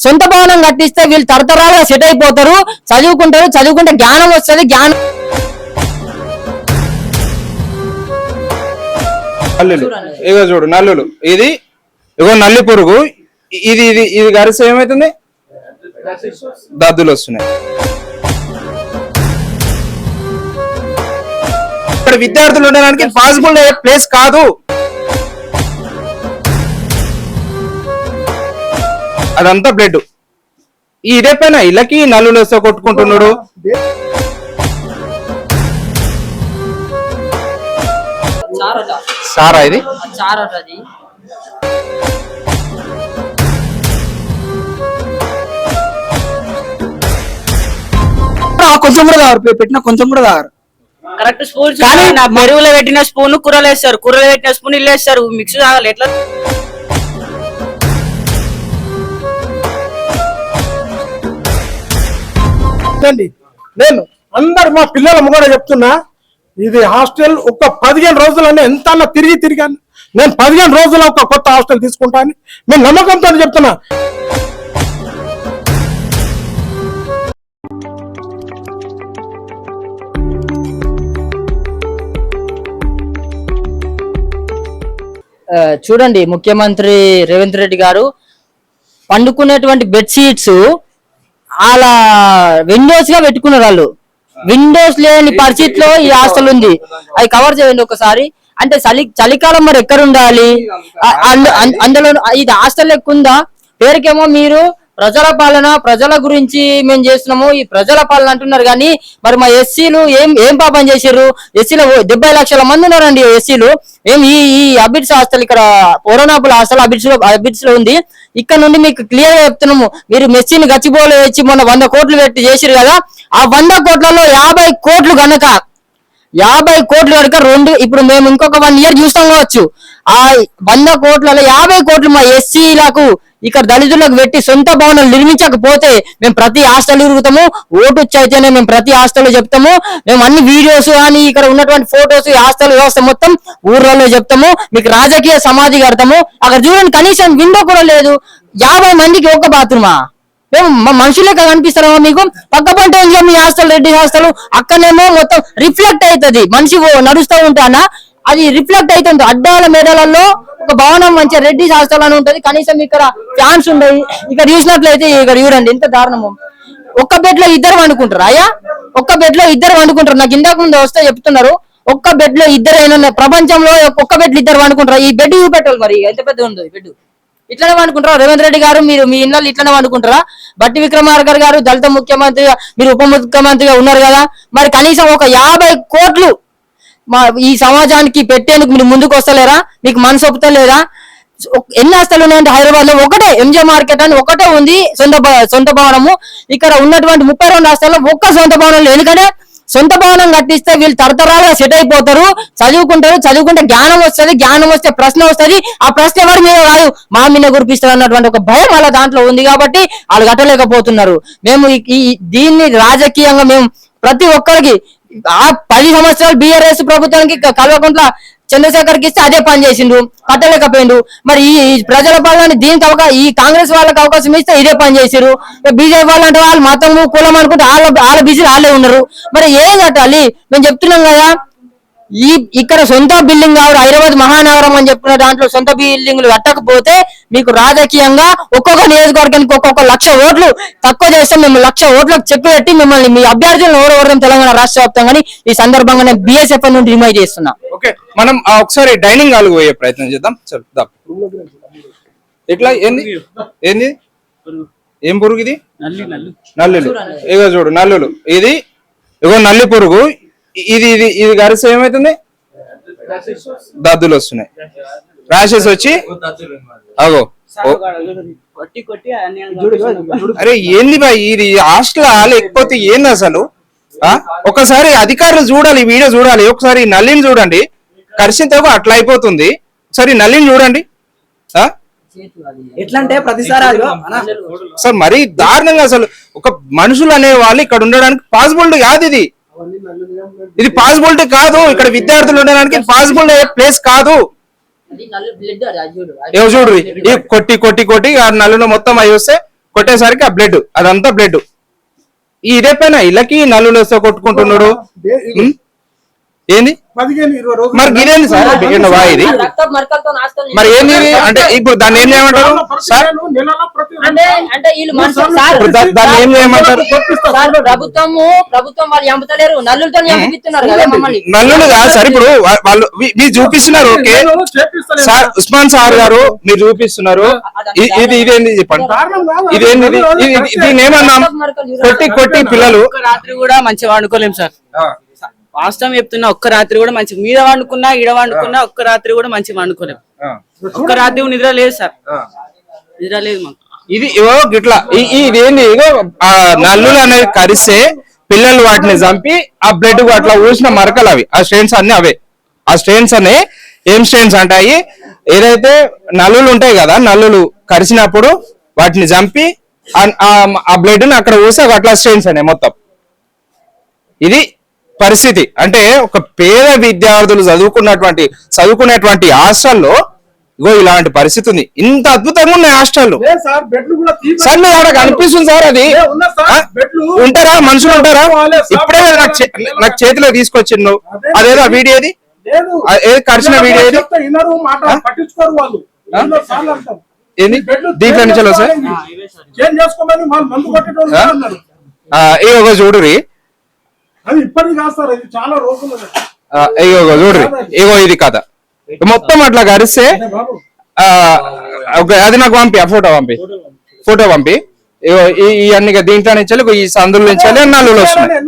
సొంత భవనం కట్టిస్తే వీళ్ళు తరతరాలుగా సెట్ అయిపోతారు, చదువుకుంటే జ్ఞానం వస్తుంది. ఇగో చూడు నల్లులు, ఇది ఇగో నల్లి పురుగు, ఇది ఇది ఇది గరిస ఏమైతుంది, దద్దులు వస్తున్నాయి. ఇక్కడ విద్యార్థులు ఉండడానికి పాసిబుల్ ప్లేస్ కాదు. అదంతా బ్లడ్. ఇదే పైన ఇళ్ళకి నల్లులు వస్తే కొట్టుకుంటున్నాడు. సారా ఇది కొంచెం కూడా తాగరు, పెట్టిన కొంచెం కూడా తాగరు. కరెక్ట్ స్పూన్ మెరుగులో పెట్టిన స్పూన్ కూరలు వేస్తారు, కూరలు పెట్టిన స్పూన్ ఇల్లు వేస్తారు, మిక్స్ తాగాలి. ఎట్లా నేను అందరు మా పిల్లల కూడా చెప్తున్నా, ఇది హాస్టల్ ఒక 15 రోజులనే ఎంత తిరిగాను. నేను 15 రోజుల ఒక కొత్త హాస్టల్ తీసుకుంటాను నేను నమ్మకంతో చెప్తున్నా. చూడండి, ముఖ్యమంత్రి రేవంత్ రెడ్డి గారు పండుకునేటువంటి బెడ్షీట్స్ అలా విండోస్ గా పెట్టుకున్నారు. వాళ్ళు విండోస్ లేని పరిస్థితిలో ఈ హాస్టల్ ఉంది. అది కవర్ చేయండి ఒకసారి. అంటే చలికాలం మరి ఎక్కడ ఉండాలి అందులో? ఇది హాస్టల్ లెక్క ఉందా? పేరుకేమో మీరు ప్రజల పాలన, ప్రజల గురించి మేము చేస్తున్నాము, ఈ ప్రజల పాలన అంటున్నారు. కానీ మరి మా ఎస్సీలు ఏం పాపం చేశారు? ఎస్సీలో 70 లక్షల మంది ఉన్నారండి ఎస్సీలు. ఈ అబిడ్స్ హాస్టల్, ఇక్కడ ఓరోనాపుల్ హాస్టల్ అబిడ్స్ లో ఉంది. ఇక్కడ నుండి మీకు క్లియర్ గా చెప్తున్నాము, మీరు మెస్సీని గచ్చిబోలు వచ్చి మొన్న 100 కోట్లు పెట్టి చేసిరు కదా, ఆ 100 కోట్లలో 50 కోట్లు కనుక 50 కోట్లు కనుక ఇప్పుడు మేము ఇంకొక 1 ఇయర్ చూస్తాం కావచ్చు. ఆ 100 కోట్లలో 50 కోట్లు మా ఎస్సీలకు, ఇక్కడ దళితులకు పెట్టి సొంత భవనాలు నిర్మించకపోతే మేము ప్రతి హాస్టల్ తిరుగుతాము. ఓటు అయితేనే మేము ప్రతి హాస్టల్లో చెప్తాము. మేము అన్ని వీడియోస్ కానీ ఇక్కడ ఉన్నటువంటి ఫొటోస్, హాస్టల్ వ్యవస్థ మొత్తం ఊర్లలో చెప్తాము. మీకు రాజకీయ సమాధి కడతాము. అక్కడ చూడండి, కనీసం విండో కూడా లేదు. 50 మందికి ఒక బాత్రూమా? మేము మనుషులే కనిపిస్తామో మీకు? పక్క పంట ఉంది మీ హాస్టల్, రెడ్డి హాస్టల్. అక్కడనేమో మొత్తం రిఫ్లెక్ట్ అవుతుంది. మనిషి నడుస్తూ ఉంటానా అది రిఫ్లెక్ట్ అవుతుంది. అడ్డాల మేడలలో ఒక భవనం మంచిగా రెడ్డి హాస్టల్ అని ఉంటది. కనీసం ఇక్కడ ఫ్యాన్స్ ఉండవు. ఇక్కడ చూసినట్లయితే ఇక్కడ చూడండి ఎంత దారుణము. ఒక్క బెడ్ లో 2 వండుకుంటారు. అయ్యా ఒక్క బెడ్ లో 2 వండుకుంటారు. నాకు ఇందాక ముందు వస్తే చెప్తున్నారు, ఒక్క బెడ్ లో 2 అయినా ప్రపంచంలో ఒక్క బెడ్ 2 వండుకుంటారు. ఈ బెడ్ చూపెట్టాలి మరి ఎంత పెద్ద ఉంది బెడ్. ఇట్లనే వండుకుంటారా రేవంత్ రెడ్డి గారు? మీరు మీ ఇళ్ళలో ఇట్లనే వండుకుంటారా? బట్టి విక్రమార్క గారు దళిత ముఖ్యమంత్రిగా, మీరు ఉప ముఖ్యమంత్రిగా ఉన్నారు కదా, మరి కనీసం ఒక 50 కోట్లు ఈ సమాజానికి పెట్టేందుకు మీరు ముందుకు వస్తలేరా? మీకు మనసు ఒప్పుతలేదా? ఎన్ని హాస్టల్ ఉన్నాయంటే హైదరాబాద్ లో ఒకటే ఎంజే మార్కెట్ అని ఒకటే ఉంది సొంత భవనము. ఇక్కడ ఉన్నటువంటి 32 హాస్టల్లో ఒక్క సొంత భవనం లేదు. ఎందుకంటే సొంత భవనం కట్టిస్తే వీళ్ళు తరతరాలుగా సెట్ అయిపోతారు, చదువుకుంటే జ్ఞానం వస్తుంది, జ్ఞానం వస్తే ప్రశ్న వస్తుంది. ఆ ప్రశ్న ఎవరి మీద కాదు, మా మీద గురిపిస్తారు అన్నటువంటి ఒక భయం వాళ్ళ దాంట్లో ఉంది. కాబట్టి వాళ్ళు కట్టలేకపోతున్నారు. మేము దీన్ని రాజకీయంగా మేము ప్రతి ఒక్కరికి 10 సంవత్సరాలు బీఆర్ఎస్ ప్రభుత్వానికి కల్వకుంట్ల చంద్రశేఖర్కి ఇస్తే అదే పని చేసిండు, కట్టలేకపోయిండు. మరి ఈ ప్రజల పాలన దీనికి ఈ కాంగ్రెస్ వాళ్ళకి అవకాశం ఇస్తే ఇదే పని చేసిరు. బీజేపీ వాళ్ళు అంటే వాళ్ళు మతం కులం అనుకుంటే వాళ్ళ బిజీ వాళ్ళే ఉన్నారు. మరి ఏం కట్టాలి? మేము చెప్తున్నాం కదా, ఇక్కడ సొంత బిల్డింగ్ కావాలి, హైదరాబాద్ మహానగరం అని చెప్పిన దాంట్లో సొంత బిల్డింగ్లు కట్టకపోతే మీకు రాజకీయంగా ఒక్కొక్క నియోజకవర్గానికి ఒక్కొక్క 1,00,000 ఓట్లు తక్కువ చేస్తే మేము 1,00,000 ఓట్లకు చెక్ పెట్టి మిమ్మల్ని మీ అభ్యర్థులను ఓడవడం తెలంగాణ రాష్ట్ర వ్యాప్తంగా ఈ సందర్భంగా నేను BSF నుండి డిమాండ్ చేస్తున్నా. ఓకే, మనం ఒకసారి డైనింగ్ హాల్ పోయే ప్రయత్నం చేద్దాం. ఎట్లా ఏంది ఏం పురుగు ఇది? నల్లులు. ఇగో చూడు నల్లులు, ఇది ఇగో నల్లి పురుగు, ఇది ఇది ఇది గరిస ఏమైతుంది, దద్దులు వస్తున్నాయి, ర్యాషెస్ వచ్చి అగో. అరే ఏంది బాయ్, ఇది హాస్టల్ లేకపోతే ఏంది అసలు? ఒకసారి అధికారులు చూడాలి, వీడియో చూడాలి. ఒకసారి నల్లిని చూడండి, కరిసితో అట్లా అయిపోతుంది. ఒకసారి నల్లిని చూడండి. ఎట్లా అంటే ప్రతిసారి సార్ మరీ దారుణంగా అసలు ఒక మనుషులు అనే వాళ్ళు ఇక్కడ ఉండడానికి పాసిబిలిటీ కాదు. ఇది పాసిబిలిటీ కాదు. ఇక్కడ విద్యార్థులు ఉండడానికి పాసిబుల్ ప్లేస్ కాదు. చూడు కొట్టి కొట్టి కొట్టి ఆ నల్లును మొత్తం అయి వస్తే కొట్టేసరికి ఆ బ్లడ్ అదంతా బ్లడ్ ఇదే పైన ఇళ్ళకి నల్లులు వస్తే కొట్టుకుంటున్నాడు. ఏంది 15-20 రోజులు మరి ఇదేంది సార్ వా ఇది రక్తపు మరకలతో హాస్టల్ మరి ఏంది అంటే ఇప్పుడు దాన్ని ఏం చేయమంటారు సార్? నెలలో ప్రతి అంటే వీళ్ళు మనుషులు సార్. ఇప్పుడు దాన్ని ఏం చేయమంటారు? సార్ ప్రభుత్వం వాళ్ళు చంపుతలేరు, నల్లులతో చంపిస్తున్నారు కదా మమ్మల్ని. నల్లులు కాదు సార్. ఇప్పుడు వాళ్ళు మీరు చూపిస్తున్నారు ఓకే సార్. ఉస్మాన్ సార్ గారు మీరు చూపిస్తున్నారు. ఇది ఇదేంది చెప్పండి. ఇదేంది దీన్ని ఏమన్నాం? కొట్టి పిల్లలు ఒక్క రాత్రి కూడా మంచిగా వండుకోలేం సార్. వాస్తవం చెప్తున్నా, ఒక్క రాత్రి కూడా మంచి మీద వండుకున్నా ఈడ వండుకున్నా ఒక్క రాత్రి కూడా మంచిగా వండుకోలేం. ఒక్క రాత్రి నిద్ర లేదు సార్, నిద్ర లేదు మాకు. ఇది ఇవో గిట్లా ఇదేంది ఇగో ఆ నల్లులు అనేవి కరిస్తే పిల్లలు వాటిని చంపి ఆ బ్లడ్ అట్లా ఊసిన మరకలు అవి ఆ స్ట్రెయిన్స్ అన్ని అవే. ఆ స్ట్రెయిన్స్ అనే ఏం స్ట్రెయిన్స్ అంటాయి? ఏదైతే నల్లులు ఉంటాయి కదా, నల్లులు కరిచినప్పుడు వాటిని చంపి ఆ బ్లడ్ ని అక్కడ ఊసి అట్లా స్ట్రెయిన్స్ అనే మొత్తం. ఇది పరిస్థితి. అంటే ఒక పేద విద్యార్థులు చదువుకునేటువంటి హాస్టల్లో ఇగో ఇలాంటి పరిస్థితి ఉంది. ఇంత అద్భుతంగా ఉన్నాయి హాస్టల్ సార్. మీరు ఆడ కనిపిస్తుంది సార్. అది ఉంటారా మనుషులు ఉంటారా? ఇప్పుడే నాకు చేతిలో తీసుకొచ్చిండు. అదేదో వీడియోది ఏది కరిచిన వీడియో ఏది ఏంది దీంట్లో నుంచి సార్? ఇగో చూడురి, ఇగో చూడురి, ఇగో ఇది కథ మొత్తం అట్లా కరిస్తే అది నాకు పంపి ఆ ఫోటో పంపి ఇగో ఇవన్నీ దీంట్లో నుంచి ఈ సందుల నుంచి నల్లులు వస్తున్నాయి.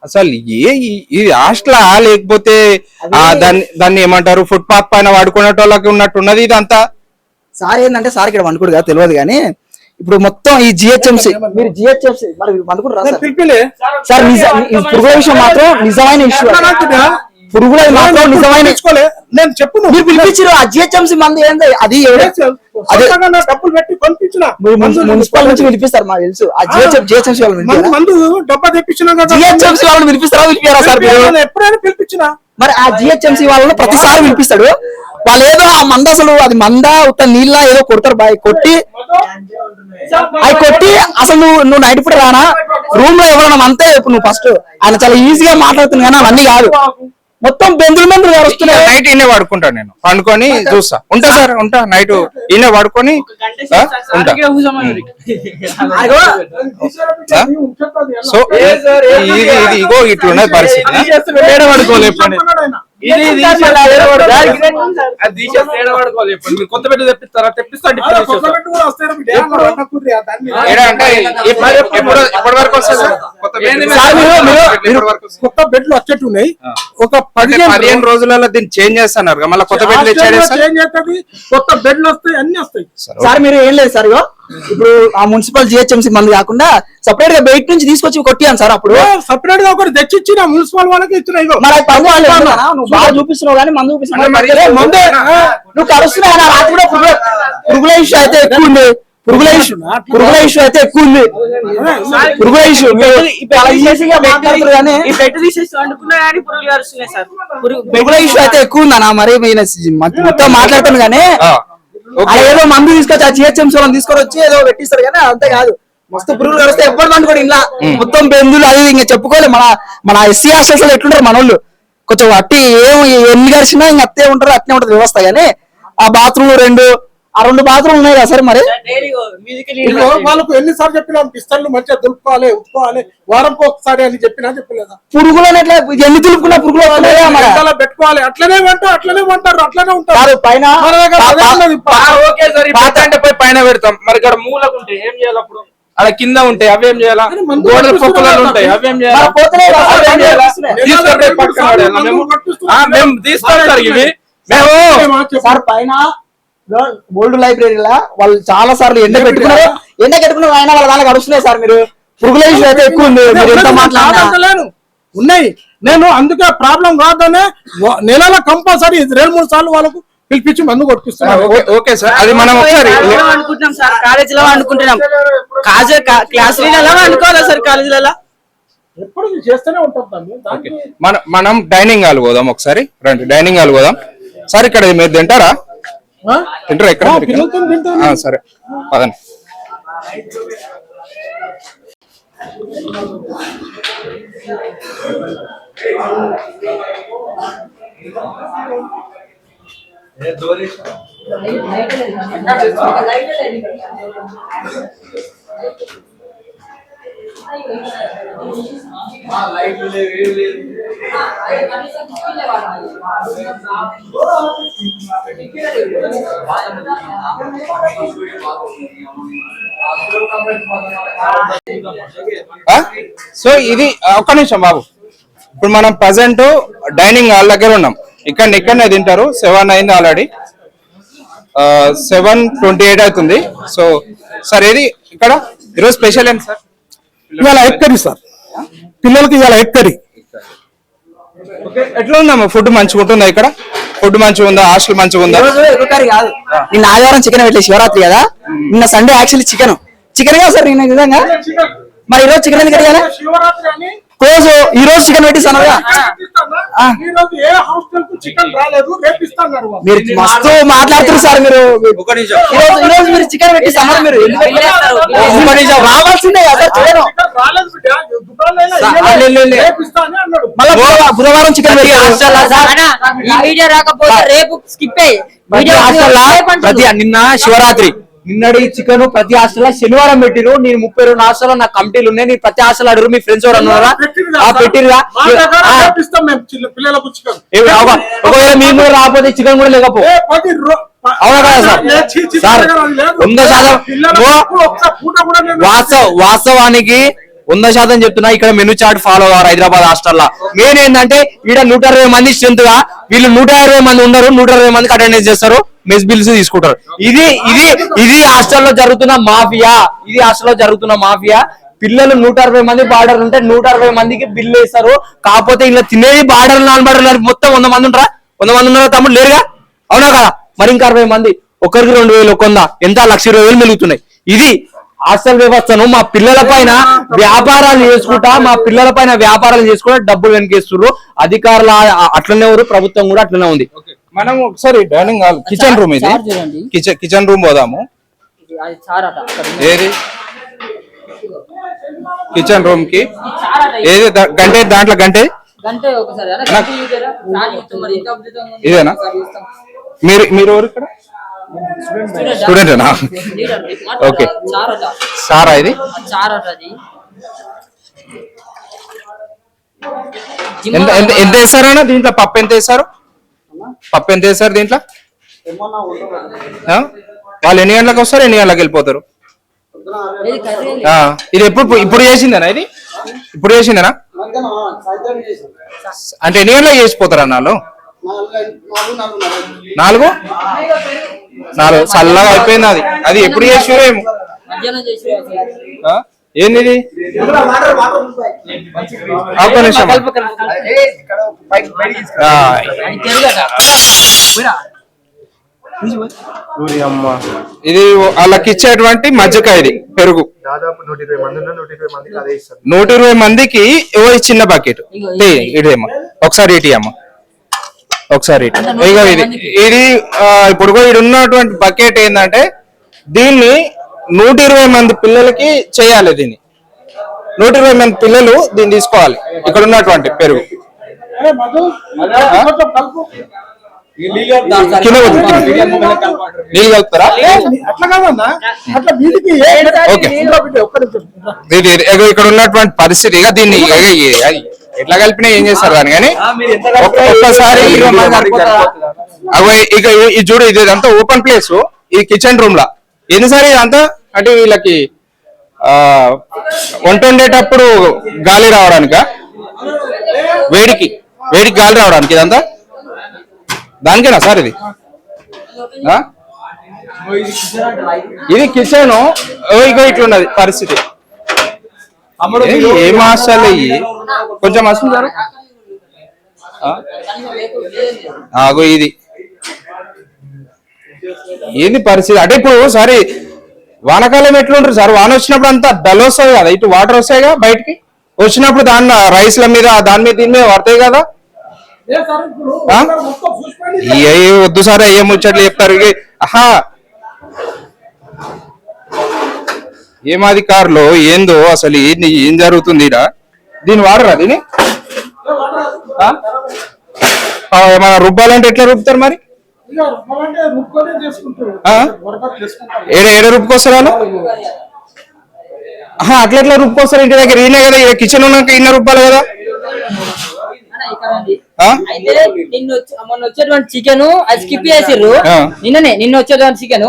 అసలు ఇది హాస్టలా లేకపోతే దాన్ని ఏమంటారు ఫుట్పాత్ పైన వాడుకునేటోళ్ళకి ఉన్నట్టున్నది ఇదంతా. సార్ ఏంటంటే సార్ ఇక్కడ వండుకోడు కదా తెలియదు కానీ ఇప్పుడు మొత్తం ఈ జిహెచ్ఎంసీ మీరు జిహెచ్ఎంసీ మరి వండుకుంటారా సార్? పురుగుల విషయం మాత్రం నిజమైన ఇష్యూ. పురుగుల మాత్రం నిజమైన నేను చెప్పు మీరు పిలిపించారు ఆ జిహెచ్ఎంసీ మంది ఏంది అది డబ్బులు పెట్టి పంపించిన మున్సిపల్ నుంచి పిలిపిస్తారు మాకు తెలుసు. ఆ జిహెచ్ఎంసీ వాళ్ళు మందు డబ్బా తెప్పించిన జిహెచ్ఎంసీ వాళ్ళని పిలిపిస్తారా సార్? ఎప్పుడైనా పిలిపించిన మరి ఆ జిహెచ్ఎంసీ వాళ్ళని ప్రతిసారి పిలిపిస్తాడు. వాళ్ళు ఏదో ఆ మంద అసలు అది మంద ఉత్త నీళ్ళ ఏదో కొడతారు బాయ్ కొట్టి అసలు నువ్వు నైట్ పూట రానా రూమ్ లో ఎవరన్నా అంతే ఇప్పుడు నువ్వు ఫస్ట్ ఆయన చాలా ఈజీగా మాట్లాడుతుంది కానీ అవన్నీ కాదు మొత్తం బెందులు వస్తున్నాయి. నైట్ ఈయనే పడుకుంటాను నేను పండుకొని చూస్తా ఉంటా సార్ ఉంటా నైట్ ఈయనే పడుకొని ఉంటా. సో ఇది ఇగో ఇట్లున్నది పరిస్థితి. కొత్త పెట్టు తెప్పిస్తారా? తెప్పిస్తాండి. కొత్త బెడ్లు వచ్చేట్టు ఉన్నాయి. ఒక 15 రోజులలో దీన్ని చేంజ్ చేస్తున్నారు మళ్ళీ కొత్త బెడ్లు చేంజ్ అవుతుంది. కొత్త బెడ్లు వస్తాయి అన్ని వస్తాయి. సార్ మీరు ఏం లేదు సార్ ఇప్పుడు ఆ మున్సిపల్ జిహెచ్ఎంసీ మంది కాకుండా సపరేట్ గా బయట నుంచి తీసుకొచ్చి కొట్టియాను సార్. అప్పుడు సపరేట్ గా ఒకటి తెచ్చిచ్చిన మున్సిపల్ వాళ్ళకి ఇచ్చిన నువ్వు బాగా చూపిస్తున్నావు కానీ మందు చూపిస్తున్నావు మందే నువ్వు కలుస్తున్నావు. రాత్రి కూడా పురుగుల ఇష్యూ అయితే ఎక్కువ ఉంది. పురుగుల ఇష్యూ అయితే ఎక్కువ ఉంది. పురుగుల ఇష్యూ పురుగుల ఇష్యూ అయితే ఎక్కువ ఉందన్నా. మరి మొత్తం మాట్లాడుతాను కానీ ఏదో మందు తీసుకొచ్చి ఆ జిహెచ్ఎంసీ వాళ్ళని తీసుకొని వచ్చి ఏదో పెట్టిస్తారు కానీ అంతే కాదు. మస్తు పురుగులు కడిస్తే ఎప్పుడు అనుకోండి ఇలా మొత్తం బెందులు అది ఇంకా చెప్పుకోలేదు. మన ఎస్సీ హాస్టల్స్ ఎట్లుంటారు మన వాళ్ళు కొంచెం అట్టి ఎన్ని కలిసినా ఇంక అత్తే ఉంటారు అట్నే ఉంటది వ్యవస్థ. కానీ ఆ బాత్రూమ్ రెండు బాత్రూమ్ ఉన్నాయి కదా సార్. మరి వాళ్ళకు ఎన్నిసార్లు చెప్పినా పిస్తళ్ళు మంచిగా దులుపుకోవాలి ఉత్తుకోవాలి వారంకి ఒకసారి అని చెప్పలేదా? పురుగులు ఎట్లా ఎన్ని దులుపుకున్నా పురుగులు పెట్టుకోవాలి అట్లనే ఉంటారు అట్లనే ఉంటారు. పైన పైన పెడతాం మరి ఇక్కడ మూలకుంటే ఏం చేయాలి? అప్పుడు అలా కింద ఉంటాయి అవేం చేయాలా? గోడల పొక్కలు ఉంటాయి అవేం చేయాలా? మేము తీసుకొస్తారు ఇవి సార్. పైన ఓల్డ్ లైబ్రరీలా వాళ్ళు చాలా సార్లు ఎండ పెట్టుకున్నారు ఆయన వాళ్ళ దానికి అడుస్తున్నాయి సార్. మీరు పురుగుల ఇష్యూ అయితే ఎక్కువ ఉంది. మీరు ఎంత మాట్లాడలేను ఉన్నాయి. నేను అందుకే ప్రాబ్లం కాదనే నెలలో కంపల్సరీ 2-3 సార్లు వాళ్ళకు పిలిపించి మందు కొట్టిస్తున్నాను. ఓకే సార్ అది మనం ఒకసారి అనుకుంటున్నాం సార్. కాలేజీలో అనుకుంటున్నాం క్లాస్ అనుకోవాలా సార్? కాలేజీలలో ఎప్పుడు చేస్తూనే ఉంటాం. మనం డైనింగ్ హాల్ పోదాం ఒకసారి. రండి డైనింగ్ హాల్ పోదాం సార్. ఇక్కడ మీరు తింటారా? ఆ? తింటారా ఎక్కడ ఆ, మీరు ఇక్కడ? పిల్లలతో తింటాను. ఆ, సరే పదండి. సో ఇది ఒక్క నిమిషం బాబు. ఇప్పుడు మనం ప్రజెంట్ డైనింగ్ హాల్ దగ్గర ఉన్నాం. ఇక్కడనే తింటారు. 7 అయింది ఆల్రెడీ, 7:28 అవుతుంది. సో సార్ ఏది ఇక్కడ ఈరోజు స్పెషల్ ఏంటి సార్? ఇవాళ ఎగ్ కర్రీ సార్, పిల్లలకి ఇవాళ ఎగ్ కర్రీ. ఎట్లా ఉందమ్మా ఫుడ్? మంచిగా ఉంటుందా ఇక్కడ? ఫుడ్ మంచిగా ఉందా? హాస్టల్ మంచిగా ఉందా? ఈరోజు ఎగుకారి కాదు, నిన్న ఆదివారం చికెన్ పెట్టే శివరాత్రి కదా, నిన్న సండే యాక్చువల్లీ చికెన్ కదా సార్ నిన్న నిజంగా. మరి ఈరోజు చికెన్ ఎందుకు అడిగారా? శివరాత్రి అని రోజు ఈ రోజు చికెన్ పెట్టిస్తాను కదా. ఈ రోజు ఏ హాస్టల్ కు చికెన్ రాలేదు, రేపు ఇస్తాన్నారు వాళ్ళు. మీరు మస్తు మాట్లాడుతున్నారు సార్ మీరు. ఈ రోజు మీరు చికెన్ పెట్టిస్తాను మీరు రావాల్సిందే కదా సార్. చికెన్ చికెన్ రాలేదు బిడ్డ, దుకాణంలో రేపు ఇస్తా అని అన్నాడు. మళ్ళీ బుధవారం చికెన్ పెట్టి ఈ వీడియో రాకపోతే రేపు స్కిప్ అయ్యి ప్రతి నిన్న శివరాత్రి నిన్నటి చికెన్ ప్రతి హాస్టల్ శనివారం పెట్టిరు. నేను 32 హాస్టల్ నా కమిటీలు ఉన్నాయి. నేను ప్రతి హాస్టల్ అడుగు మీ ఫ్రెండ్స్ ఎవరు అన్నారా? పెట్టిరుగా. మా దగ్గర రేపు ఇస్తాం మేము పిల్లలకు చికెన్. ఒకవేళ మేము కూడా రాకపోతే చికెన్ కూడా లేకపో అవునా కదా సార్? సార్ 100% వాస్తవానికి 100% చెప్తున్నా. ఇక్కడ మెనూ చార్ట్ ఫాలో అవ్వరు హైదరాబాద్ హాస్టల్లో. మెయిన్ ఏంటంటే ఈడ 120 మంది స్ట్రెంత్ గా, వీళ్ళు 120 మంది ఉన్నారు. 120 మందికి అటెండెన్స్ చేస్తారు, మెస్ బిల్స్ తీసుకుంటారు. ఇది హాస్టల్లో జరుగుతున్న మాఫియా. ఇది హాస్టల్లో జరుగుతున్న మాఫియా. పిల్లలు 160 మంది బార్డర్ ఉంటే 160 మందికి బిల్లు వేస్తారు. కాకపోతే ఇలా తినేది బార్డర్ నాన్ బార్డర్ మొత్తం 100 మంది ఉంటారా? 100 మంది ఉన్నారా తమ్ముడు? లేరుగా, అవునా కదా? మరి ఇంకా 60 మంది, ఒకరికి 2000, ఒక 100 ఎంత 1,20,000 మిగులుతున్నాయి. ఇది హాస్టల్ వ్యవస్థను మా పిల్లల పైన వ్యాపారాలు చేసుకుంటా డబ్బులు వెనకేస్తున్నారు అధికారులు. అట్లనే ఎవరు, ప్రభుత్వం కూడా అట్లనే ఉంది. మనం ఒకసారి డైనింగ్ హాల్ కిచెన్ రూమ్, ఇది కిచెన్ రూమ్ పోదాము. ఏది కిచెన్ రూమ్ కి ఏది గంటే, దాంట్లో గంటే ఇదేనా? మీరు ఎవరు ఇక్కడ? స్టూడెంటేనా? ఓకే. సారా ఇది ఎంత వేస్తారన్నా దీంట్లో? పప్పు ఎంత వేస్తారు? దీంట్లో వాళ్ళు ఎన్ని గంటలకు వస్తారు, ఎన్ని గంటలకు వెళ్ళిపోతారు? ఇది ఇప్పుడు చేసిందేనా? ఇది ఇప్పుడు చేసిందేనా? అంటే ఎన్ని గంటలకు చేసిపోతారు అన్నాళ్ళు? 4 చల్లగా అయిపోయింది. అది ఎప్పుడు చేసిరో ఏమో. ఏంది ఒక్క నిమిషం. ఇది వాళ్ళకి ఇచ్చేటువంటి మజ్జిగ, ఇది పెరుగు. దాదాపు 120 మందికి అదే ఇస్తారు. 120 మందికి చిన్న బకెట్ ఇదేమో. ఒకసారి ఇటీ అమ్మ, ఒకసారి ఇగో ఇది ఇప్పుడు ఇది ఉన్నటువంటి బకెట్ ఏంటంటే దీన్ని 120 మంది పిల్లలకి చేయాలి. దీన్ని 120 మంది పిల్లలు దీన్ని తీసుకోవాలి. ఇక్కడ ఉన్నటువంటి పెరుగు నీళ్ళు కలుపుతారా? అట్లా కాదన్నా, అట్లా వీధికి ఇక్కడ ఉన్నటువంటి పరిస్థితి ఇక దీన్ని ఎట్లా కలిపినా ఏం చేస్తారు దాన్ని. కానీ ఒక్కసారి ఇక ఇది చూడు, ఇదంతా ఓపెన్ ప్లేస్. ఈ కిచెన్ రూమ్ లా ఎన్నిసారి ఇదంతా అంటే వీళ్ళకి వంట వండేటప్పుడు గాలి రావడానిక, వేడికి గాలి రావడానికి ఇదంతా దానికేనా సార్? ఇది కిచెన్. ఇక ఇట్లున్నది పరిస్థితి. ఏం హాస్టల్ కొంచెం వస్తుంటారు. ఇది ఏంది పరిస్థితి అంటే ఇప్పుడు సరే వానకాలం ఎట్లుంటారు సార్? వాన వచ్చినప్పుడు అంతా డల్ వస్తాయి కదా, ఇటు వాటర్ వస్తాయిగా బయటికి వచ్చినప్పుడు దాని రైస్ల మీద దీని మీద పడతాయి కదా. ఆ? ఏ వద్దు సార్ ఏ ముచ్చట్లు చెప్తారు ఆహా ఏం అధికారులు ఏందో అసలు ఏం జరుగుతుంది ఈడ దీన్ని వాడరా దీన్ని ఏమైనా రుబ్బాలంటే ఎట్లా రుబ్బుతారు మరి ఏడ రుబ్బుకొస్తారు వాళ్ళు అట్లా ఎట్లా రుబ్బుకొస్తారు ఇంటి దగ్గర ఈయనే కదా కిచెన్ ఉన్నాక ఈయన రుబ్బాలి కదా అయితే మొన్న వచ్చేటువంటి చికెన్ అది స్కిప్ చేసిర్రు నిన్న వచ్చేటువంటి చికెన్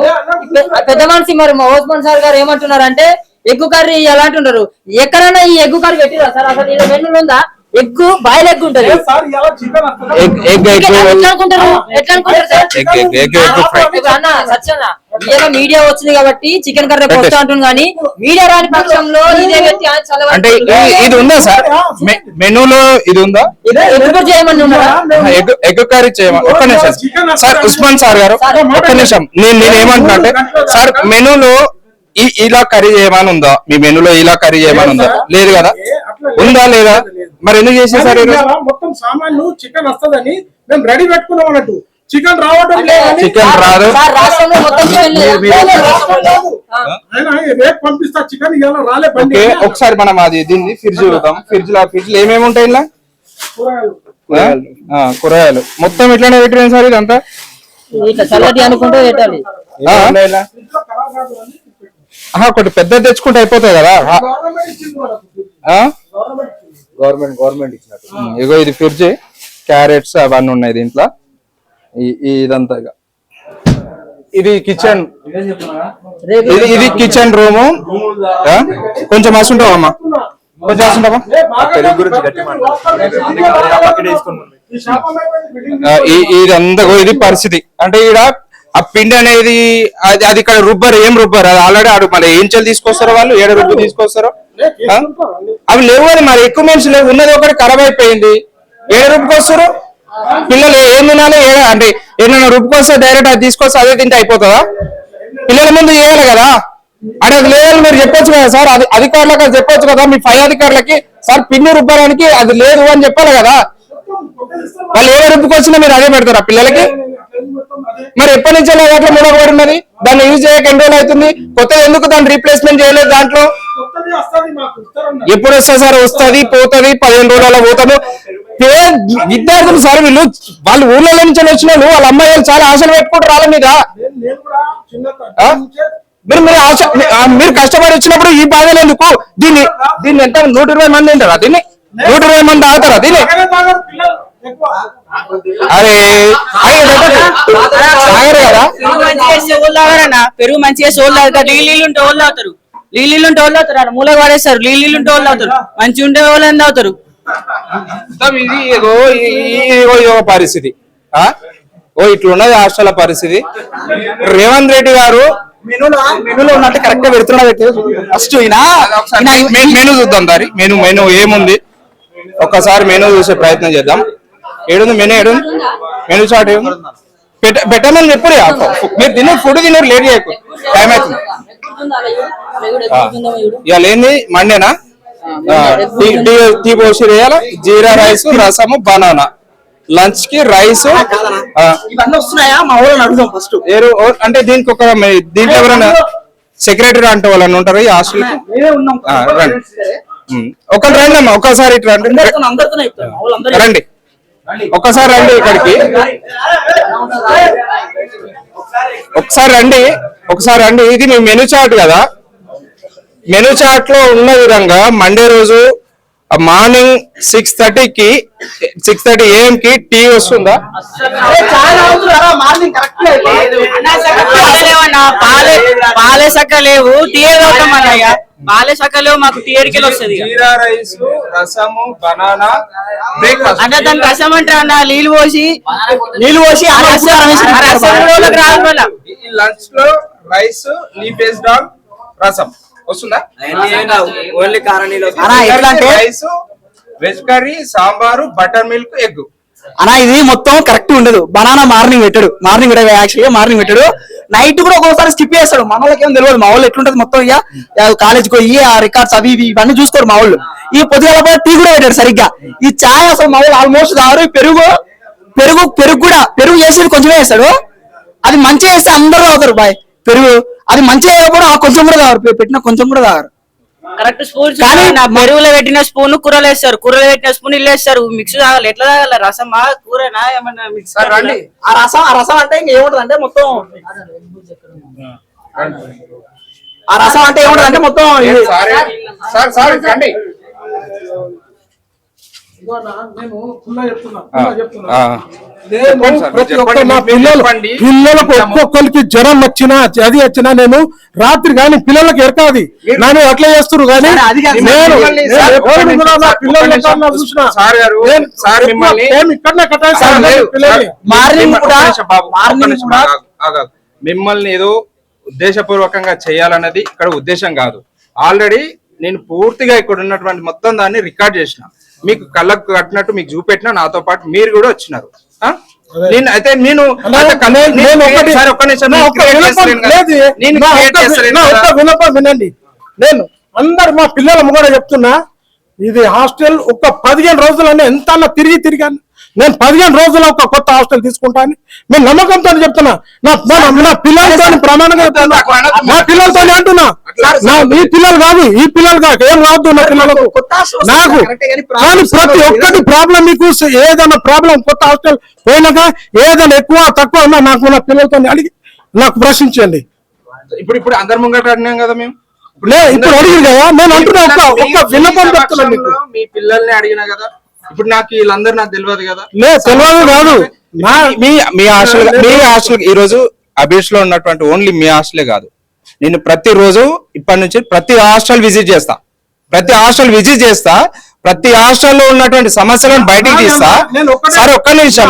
పెద్ద మనిషి మరి మా ఓస్మాన్ సార్ గారు ఏమంటున్నారు ఎగ్గు కర్రీ ఎలా అంటున్నారు ఎక్కడైనా ఈ ఎగ్గు కర్రీ పెట్టిరా సార్ అసలు ఇది మెనూలు ఉందా ఎగ్గు బాయిల్ ఎగ్ ఉంటది ఎట్లా అనుకుంటారు అన్న సత్యన్న ఏదో మీడియా వచ్చింది కాబట్టి చికెన్ కర్రీ వస్తా అంటుంది కానీ మీడియా రాని పక్షంలో ఇదే వ్యక్తి అంటే ఇది ఉందా సార్ మెనూలో ఇది ఉందా ఎగ్గు చేయమని ఉన్నారా ఎగ్ కర్రీ చేయమని ఒక్క నిమిషం సార్ ఉస్మాన్ సార్ గారు ఒక్క నిమిషం నేనేమంటున్నా అంటే సార్ మెనూలో ఇలా కర్రీ చేయమని ఉందా మీ మెనూలో ఇలా కర్రీ చేయమని ఉందా లేదు కదా ఉందా లేదా మరి ఎందుకు చేసేసారు మొత్తం సామాన్లు చికెన్ వస్తుందని మేము రెడీ పెట్టుకున్నాం అన్నట్టు చికెన్ రావడం చికెన్ రాదు రాష్ట్రంలో మొత్తం రేపు పంపిస్తా చికెన్ ఇలా రాలే ఓకే ఒకసారి మనం అది దీన్ని ఫ్రిడ్జ్ చూద్దాం ఫ్రిడ్జ్ లో ఏమేమి ఉంటాయి ఇలా కూరగాయలు మొత్తం ఇట్లానే పెట్టిన సార్ ఇదంతా ఇట్లా చల్లటి అనుకుంటూ పెట్టాలి ఒకటి పెద్ద తెచ్చుకుంటే అయిపోతాయి కదా గవర్నమెంట్ ఇచ్చినట్టు ఇగో ఇది ఫ్రిడ్జ్ క్యారెట్స్ అవన్నీ ఉన్నాయి దీంట్లో ఇదంతా ఇది కిచెన్ ఇది కిచెన్ రూము కొంచెం వేసుంటావా అమ్మా కొంచెం వేసుంటావా తెలుగు గురించి గట్టి ఇదంతా ఇది పరిస్థితి అంటే ఈడ ఆ పిండి అనేది అది ఇక్కడ రుబ్బరు ఏం రుబ్బరు అది ఆల్రెడీ ఆడు మరి ఏం చెల్లి తీసుకొస్తారో వాళ్ళు ఏడ రుబ్బు తీసుకొస్తారో అవి లేవు అని మరి ఎక్కువ మనుషులు లేవు ఉన్నది ఒకటి ఖరాబ్ అయిపోయింది ఏడ రుబ్బుకొస్తారు పిల్లలు ఏం తినాలి అంటే ఏమైనా రుబ్బుకొస్తే డైరెక్ట్ అది తీసుకొస్తే అదే తింటే అయిపోతుందా పిల్లల ముందు చేయాలి కదా అంటే అది లేదని మీరు చెప్పొచ్చు కదా సార్ అది అధికారులకు అది చెప్పొచ్చు కదా మీ పై అధికారులకి సార్ పిండి రుబ్బడానికి అది లేదు అని చెప్పాలి కదా వాళ్ళు ఏడ రుబ్బుకొచ్చినా మీరు అదే పెడతారా పిల్లలకి మరి ఎప్పటి నుంచో అట్లా మునగబడినది దాన్ని యూజ్ చేయక ఎన్ని రోజులు అవుతుంది కొత్తగా ఎందుకు దాన్ని రీప్లేస్మెంట్ చేయలేదు దాంట్లో ఎప్పుడు వస్తుంది సార్ వస్తుంది పోతుంది 15 రోజుల పోతాము విద్యార్థులు సార్ వీళ్ళు వాళ్ళు ఊర్లలో నుంచి వచ్చిన వాళ్ళు వాళ్ళ అమ్మాయిలు చాలా ఆశలు పెట్టుకుంటారు వాళ్ళ మీద మీరు కష్టపడి వచ్చినప్పుడు ఈ బాధలు ఎందుకు దీన్ని ఎంత 120 మంది ఉంటారా దీన్ని 120 మంది ఆగుతారా దీన్ని అరే పెరుగు మంచిగా సోళ్ళు తాగుతారు నీళ్ళు ఉంటే వాళ్ళు తాగుతారు నీళ్ళు ఉంటే వాళ్ళు తాగుతారు మూల పడేస్తారు నీళ్ళు ఉంటే వాళ్ళు తాగుతారు మంచిగా ఉంటే వాళ్ళు ఎంత తాగుతారు ఇది ఏదో పరిస్థితి ఇట్లున్నది హాస్టల్ పరిస్థితి రేవంత్ రెడ్డి గారు మెనూలో ఉన్నట్టు కరెక్ట్ గా పెడుతున్నాడు ఫస్ట్ మెనూ చూద్దాం దారి మెనూ ఏముంది ఒక్కసారి మెనూ చూసే ప్రయత్నం చేద్దాం ఏడుంది మెనూ చాట్ పెట్టమని చెప్పరు మీరు తినే ఫుడ్ తిన్నారు లేట్ చేయకు టైం అవుతుంది ఇవాళ ఏంది మండేనా టీ పోసి వేయాలి జీరా రైస్ రసము బనానా లంచ్ కి రైస్ ఇవన్నీ వస్తున్నాయా మా ఊళ్ళో అడుగుదాం ఫస్ట్ అంటే దీనికి దీంట్లో ఎవరైనా సెక్రటరీ అంటే వాళ్ళని ఉంటారు ఈ హాస్టల్ రండి ఒకరు రండి అమ్మా ఒకసారి ఇట్లా రండి ఒక్కసారి రండి ఇక్కడికి ఒకసారి రండి ఇది మీ మెనూ చార్ట్ కదా మెనూ చార్ట్ లో ఉన్న విధంగా మండే రోజు మార్నింగ్ 6:30 AM కి టీ వస్తుందా పాలే సక్క లేవు టీ పాలే సక్క లేవు మాకు టీ ఎడికెళ్ళి వస్తుంది జీరా రైస్ రసము బనానా బ్రేక్ఫాస్ట్ అంటే దాని రసం అంటే అన్న నీళ్ళు పోసి లంచ్ లో రైస్ లీఫ్ బేస్డ్ ఆన్ రసం వస్తుందా ఓన్లీ కారం rice veg curry sambar butter milk egg అన్నా ఇది మొత్తం కరెక్ట్ ఉండదు బనానా మార్నింగ్ పెట్టాడు మార్నింగ్ పెట్టాడు నైట్ కూడా ఒక్కొక్కసారి స్కిప్ చేస్తాడు మన వాళ్ళకి ఏం తెలియదు మా వాళ్ళు ఎట్లుంటది మొత్తం ఇక కాలేజ్కి పోయి ఆ రికార్డ్స్ అవి ఇవన్నీ చూసుకోరు మా వాళ్ళు ఈ పొద్దుగాల టీ కూడా పెట్టాడు సరిగ్గా ఈ చాయ్ అసలు మా వాళ్ళు ఆల్మోస్ట్ తారు పెరుగు పెరుగు చేసేది కొంచెమే వేస్తాడు. అది మంచిగా వేస్తే అందరూ తాగుతారు బాయ్ పెరుగు. అది మంచిగా వేయకపోవడం ఆ కొంచెం కూడా తాగరు, పెట్టిన కొంచెం కూడా తాగరు. కరెక్ట్ స్పూన్ నా పెరుగులో పెట్టిన స్పూన్ కూరలు వేస్తారు, కూరలో పెట్టిన స్పూన్ ఇల్లు వేస్తారు. మిక్స్ తాగాలి, ఎట్లా తాగాలి? రసమా కూరనా ఏమన్నా మిక్స్? ఆ రసం అంటే ఇంకా ఏముంటది అంటే మొత్తం ఆ రసం అంటే ఏముంటది అంటే మొత్తం సార్ రండి. నేను ఫుల్గా చెప్తున్నా. ప్రతి ఒక్క నా పిల్లలకు ఒక్కొక్కరికి జ్వరం వచ్చినా అది వచ్చినా నేను రాత్రి కానీ పిల్లలకి ఎరకాది నేను అట్లా చేస్తున్నారు కానీ మిమ్మల్ని ఏదో ఉద్దేశపూర్వకంగా చేయాలన్నది ఇక్కడ ఉద్దేశం కాదు. ఆల్రెడీ నేను పూర్తిగా ఇక్కడ ఉన్నటువంటి మొత్తం దాన్ని రికార్డ్ చేసిన, మీకు కళ్ళకు కట్టినట్టు మీకు చూపెట్టిన, నాతో పాటు మీరు కూడా వచ్చినారు. వినండి, నేను అందరు మా పిల్లల ముంగడ చెప్తున్నా, ఇది హాస్టల్ ఒక 15 రోజులనే ఎంత తిరిగాను. నేను 15 రోజుల ఒక కొత్త హాస్టల్ తీసుకుంటాను నేను నమ్మకంతో చెప్తున్నా. నా పిల్లలతో ప్రమాణంగా చెప్తున్నా, నా పిల్లలతో అంటున్నా. ఈ పిల్లలు కాదు, ఈ పిల్లలు కాదు, ఏం కావద్దు నా పిల్లలకు నాకు. కానీ ప్రతి ఒక్కటి ప్రాబ్లం, మీకు ఏదైనా ప్రాబ్లం కొత్త హాస్టల్ పోయినాక ఏదైనా ఎక్కువ తక్కువ ఉన్నా నాకు నా పిల్లలతో అడిగి నాకు ప్రశ్నించండి. ఇప్పుడు అందరి ముంగట అడినాం కదా మేము, ఇప్పుడు అడిగింది కదా నేను అంటున్నా. ఒక్క విన్నపం చెప్తున్నాను మీకు. మీ పిల్లల్ని అడిగినా కదా, ఇప్పుడు నాకు వీళ్ళందరూ నాకు తెలియదు కదా. తెలియదు కాదు, మీ హాస్టల్ ఈ రోజు అబీడ్స్ లో ఉన్నటువంటి ఓన్లీ మీ హాస్టలే కాదు, నేను ప్రతిరోజు ఇప్పటి నుంచి ప్రతి హాస్టల్ విజిట్ చేస్తా, ప్రతి హాస్టల్లో ఉన్నటువంటి సమస్యలను బయటికి తీస్తా. సార్ ఒక్క నిమిషం,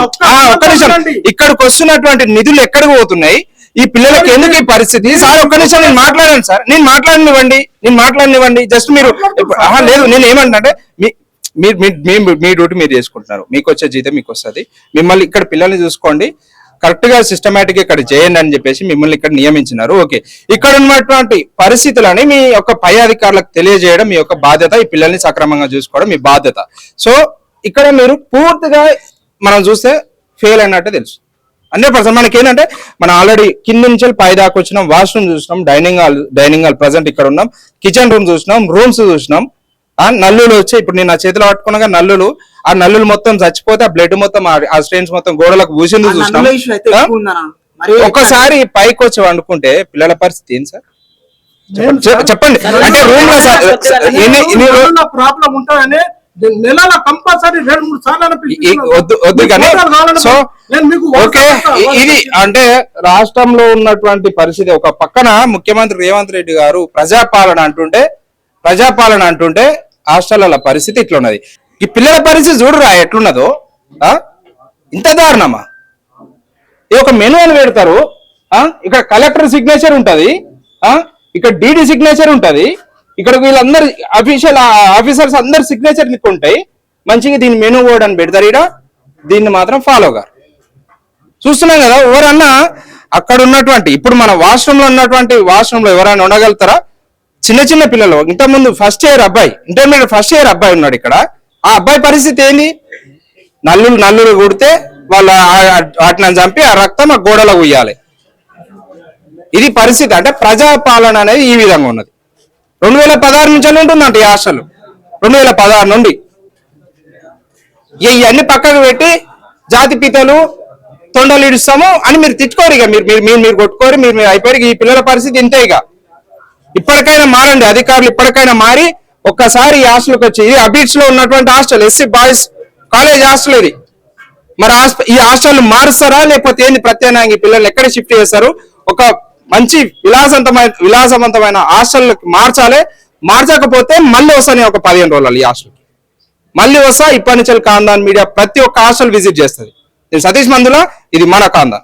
ఇక్కడికి వస్తున్నటువంటి నిధులు ఎక్కడికి పోతున్నాయి, ఈ పిల్లలకి ఎందుకు ఈ పరిస్థితి? సార్ ఒక్క నిమిషం నేను మాట్లాడాను సార్, నేను మాట్లాడనివ్వండి. జస్ట్ మీరు లేదు, నేను ఏమంటే మీ డ్యూటీ మీరు చేసుకుంటున్నారు, మీకు వచ్చే జీతం మీకు వస్తుంది. మిమ్మల్ని ఇక్కడ పిల్లల్ని చూసుకోండి, కరెక్ట్ గా సిస్టమేటిక్ గా ఇక్కడ చేయండి అని చెప్పేసి మిమ్మల్ని ఇక్కడ నియమించినారు. ఓకే, ఇక్కడ ఉన్నటువంటి పరిస్థితులని మీ యొక్క పై అధికారులకు తెలియజేయడం మీ యొక్క బాధ్యత, ఈ పిల్లల్ని సక్రమంగా చూసుకోవడం మీ బాధ్యత. సో ఇక్కడ మీరు పూర్తిగా మనం చూస్తే ఫెయిల్ అయినట్టే తెలుసు 100%. మనకి ఏంటంటే మనం ఆల్రెడీ కింద నుంచి పై దాకా వచ్చినాం, వాష్రూమ్ చూసినాం, డైనింగ్ హాల్ ప్రజెంట్ ఇక్కడ ఉన్నాం, కిచెన్ రూమ్ చూసినాం, రూమ్స్ చూసినాం. నల్లులు వచ్చి ఇప్పుడు నేను నా చేతిలో పట్టుకున్నాగా నల్లులు, ఆ నల్లులు మొత్తం చచ్చిపోతే ఆ బ్లడ్ మొత్తం ఆ స్ట్రెయిన్స్ మొత్తం గోడలకు పూసింది చూసినాం. ఒక్కసారి పైకి వచ్చి వండుకుంటే పిల్లల పరిస్థితి ఏంటి సార్ చెప్పండి. అంటే రూమ్ లో ప్రాబ్లం ఉంటాయని నెలలో కంపల్సరీ 2-3 సార్లు వద్దు కానీ. సో ఓకే, ఇది అంటే రాష్ట్రంలో ఉన్నటువంటి పరిస్థితి ఒక పక్కన ముఖ్యమంత్రి రేవంత్ రెడ్డి గారు ప్రజాపాలన అంటుంటే హాస్టల్ల పరిస్థితి ఇట్లున్నది. ఈ పిల్లల పరిస్థితి చూడరా ఎట్లున్నదో, ఇంత దారుణమా? ఇది ఒక మెనూ అని పెడతారు, ఇక్కడ కలెక్టర్ సిగ్నేచర్ ఉంటది, ఇక్కడ డీడీ సిగ్నేచర్ ఉంటది, ఇక్కడ వీళ్ళందరు ఆఫీసర్స్ అందరు సిగ్నేచర్ ఉంటాయి. మంచిగా దీన్ని మెనూ బోర్డ్ అని పెడతారు, ఇక్కడ దీన్ని మాత్రం ఫాలో గారు చూస్తున్నాం కదా. ఎవరన్నా అక్కడ ఉన్నటువంటి ఇప్పుడు మన వాష్రూమ్ లో ఎవరైనా ఉండగలుగుతారా? చిన్న పిల్లలు, ఇంతకుముందు ఇంటర్మీడియట్ ఫస్ట్ ఇయర్ అబ్బాయి ఉన్నాడు ఇక్కడ. ఆ అబ్బాయి పరిస్థితి ఏంది? నల్లులు కొడితే వాళ్ళు వాటిని చంపి ఆ రక్తం ఆ గోడలో ఉయ్యాలి. ఇది పరిస్థితి. అంటే ప్రజాపాలన అనేది ఈ విధంగా ఉన్నది. 2016 నుంచి ఉంటుందంట ఈ హాస్టల్, 2016 నుండి. ఇవన్నీ పక్కకు పెట్టి జాతి పితలు తొండలు ఇడుస్తాము అని మీరు తిట్టుకోరు, ఇక మీరు కొట్టుకోరు, మీరు అయిపోయారు. ఈ పిల్లల పరిస్థితి ఇంతే. ఇక ఇప్పటికైనా మారండి అధికారులు, ఇప్పటికైనా మారి ఒక్కసారి ఈ హాస్టల్కి వచ్చి, ఇది అబీడ్స్ లో ఉన్నటువంటి hostel, SC boys college hostel ఇది. మరి ఈ హాస్టల్ మారుస్తారా లేకపోతే ఏంది? ప్రత్యామ్నాయంగా ఈ పిల్లలు ఎక్కడ షిఫ్ట్ చేస్తారు? ఒక మంచి విలాసవంతమైన హాస్టల్ మార్చకపోతే మళ్ళీ వస్తాను ఒక 15 రోజులు ఈ హాస్టల్ మళ్ళీ వస్తా. ఇప్పటి నుంచి కాందాన్ మీడియా ప్రతి ఒక్క హాస్టల్ విజిట్ చేస్తుంది. నేను సతీష్ మందుల, ఇది మన కాందా.